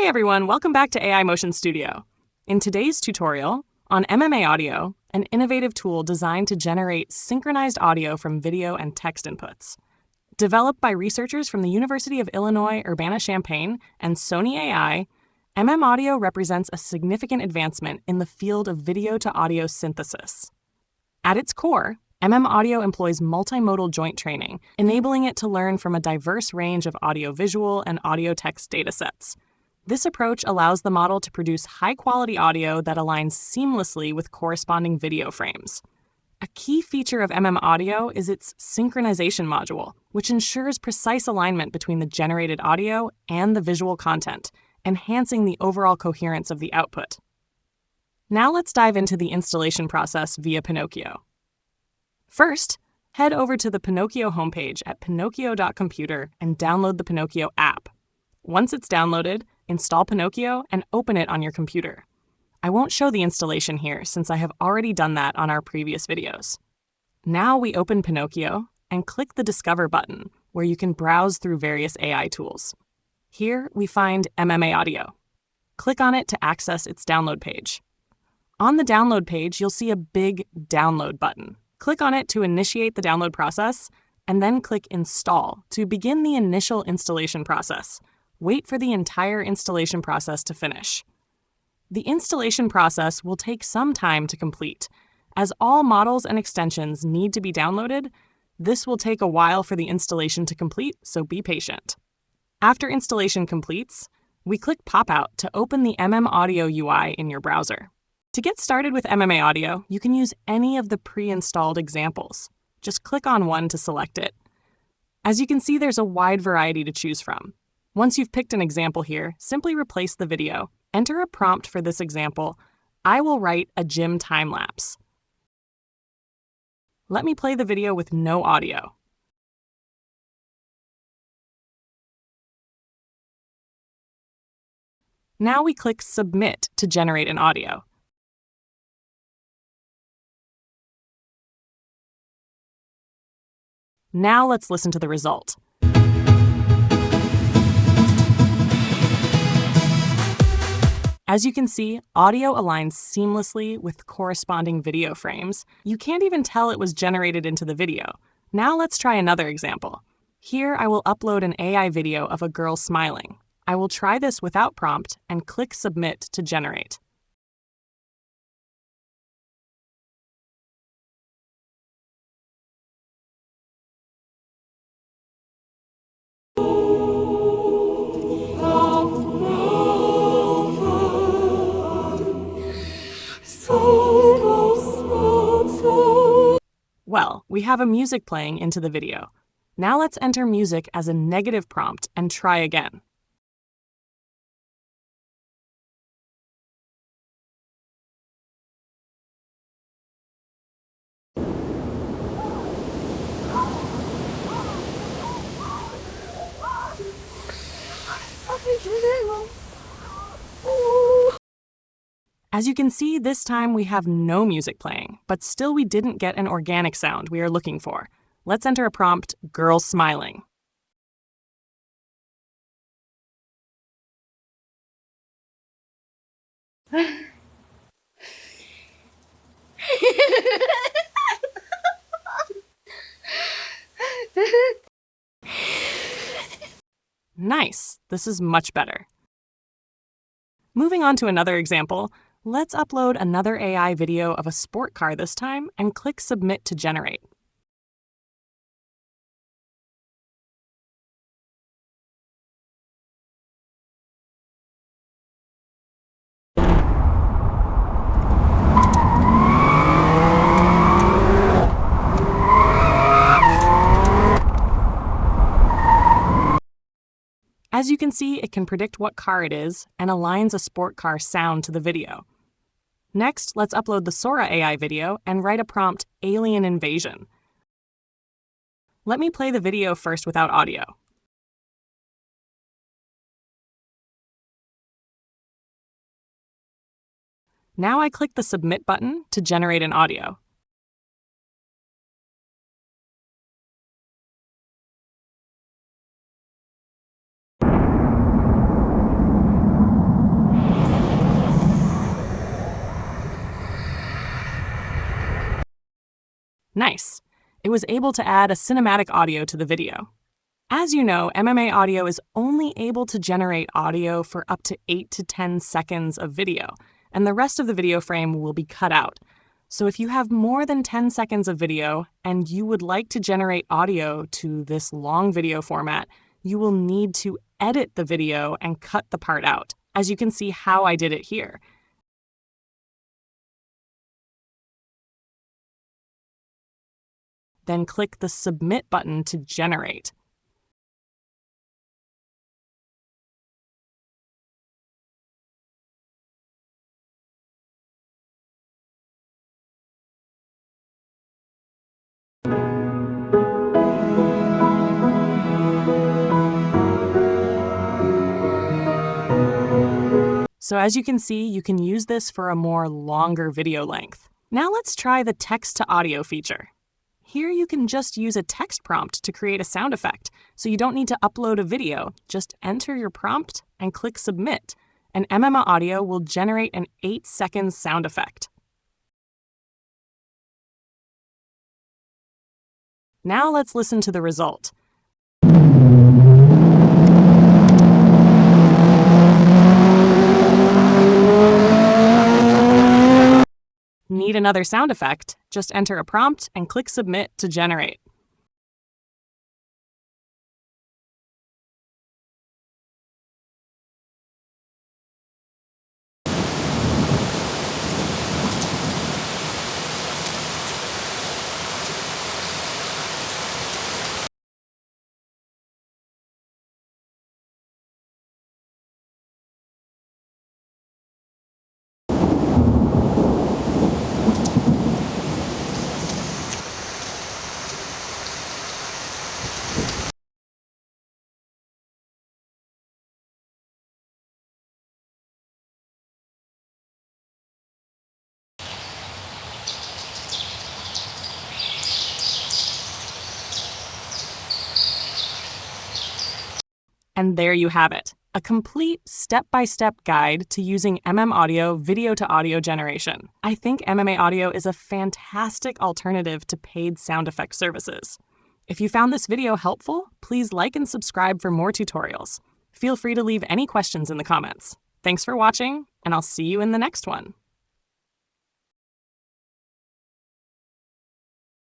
Hey everyone, welcome back to AI Motion Studio. In today's tutorial on MMAudio, an innovative tool designed to generate synchronized audio from video and text inputs. Developed by researchers from the University of Illinois Urbana-Champaign and Sony AI, MMAudio represents a significant advancement in the field of video-to-audio synthesis. At its core, MMAudio employs multimodal joint training, enabling it to learn from a diverse range of audio-visual and audio-text datasets. This approach allows the model to produce high-quality audio that aligns seamlessly with corresponding video frames. A key feature of MMAudio is its synchronization module, which ensures precise alignment between the generated audio and the visual content, enhancing the overall coherence of the output. Now let's dive into the installation process via Pinokio. First, head over to the Pinokio homepage at pinokio.computer and download the Pinokio app. Once it's downloaded, install Pinokio and open it on your computer. I won't show the installation here since I have already done that on our previous videos. Now we open Pinokio and click the Discover button, where you can browse through various AI tools. Here we find MMAudio. Click on it to access its download page. On the download page, you'll see a big Download button. Click on it to initiate the download process, and then click Install to begin the initial installation process. Wait for the entire installation process to finish. The installation process will take some time to complete. As all models and extensions need to be downloaded, this will take a while for the installation to complete, so be patient. After installation completes, we click Pop-out to open the MMAudio UI in your browser. To get started with MMAudio, you can use any of the pre-installed examples. Just click on one to select it. As you can see, there's a wide variety to choose from. Once you've picked an example here, simply replace the video. Enter a prompt for this example. I will write a gym time-lapse. Let me play the video with no audio. Now we click Submit to generate an audio. Now let's listen to the result. As you can see, audio aligns seamlessly with corresponding video frames. You can't even tell it was generated into the video. Now let's try another example. Here I will upload an AI video of a girl smiling. I will try this without prompt and click Submit to generate. Well, we have a music playing into the video. Now let's enter music as a negative prompt and try again. As you can see, this time we have no music playing, but still we didn't get an organic sound we are looking for. Let's enter a prompt, girl smiling. Nice, this is much better. Moving on to another example, let's upload another AI video of a sport car this time and click Submit to generate. As you can see, it can predict what car it is and aligns a sport car sound to the video. Next, let's upload the Sora AI video and write a prompt, Alien Invasion. Let me play the video first without audio. Now I click the Submit button to generate an audio. Nice. It was able to add a cinematic audio to the video. As you know, MMAudio is only able to generate audio for up to 8 to 10 seconds of video, and the rest of the video frame will be cut out. So if you have more than 10 seconds of video and you would like to generate audio to this long video format, you will need to edit the video and cut the part out, as you can see how I did it here. Then click the Submit button to generate. So as you can see, you can use this for a more longer video length. Now let's try the text to audio feature. Here you can just use a text prompt to create a sound effect, so you don't need to upload a video. Just enter your prompt and click Submit, and MMAudio will generate an 8-second sound effect. Now let's listen to the result. Need another sound effect? Just enter a prompt and click Submit to generate. And there you have it, a complete step-by-step guide to using MMAudio video-to-audio generation. I think MMAudio is a fantastic alternative to paid sound effect services. If you found this video helpful, please like and subscribe for more tutorials. Feel free to leave any questions in the comments. Thanks for watching, and I'll see you in the next one.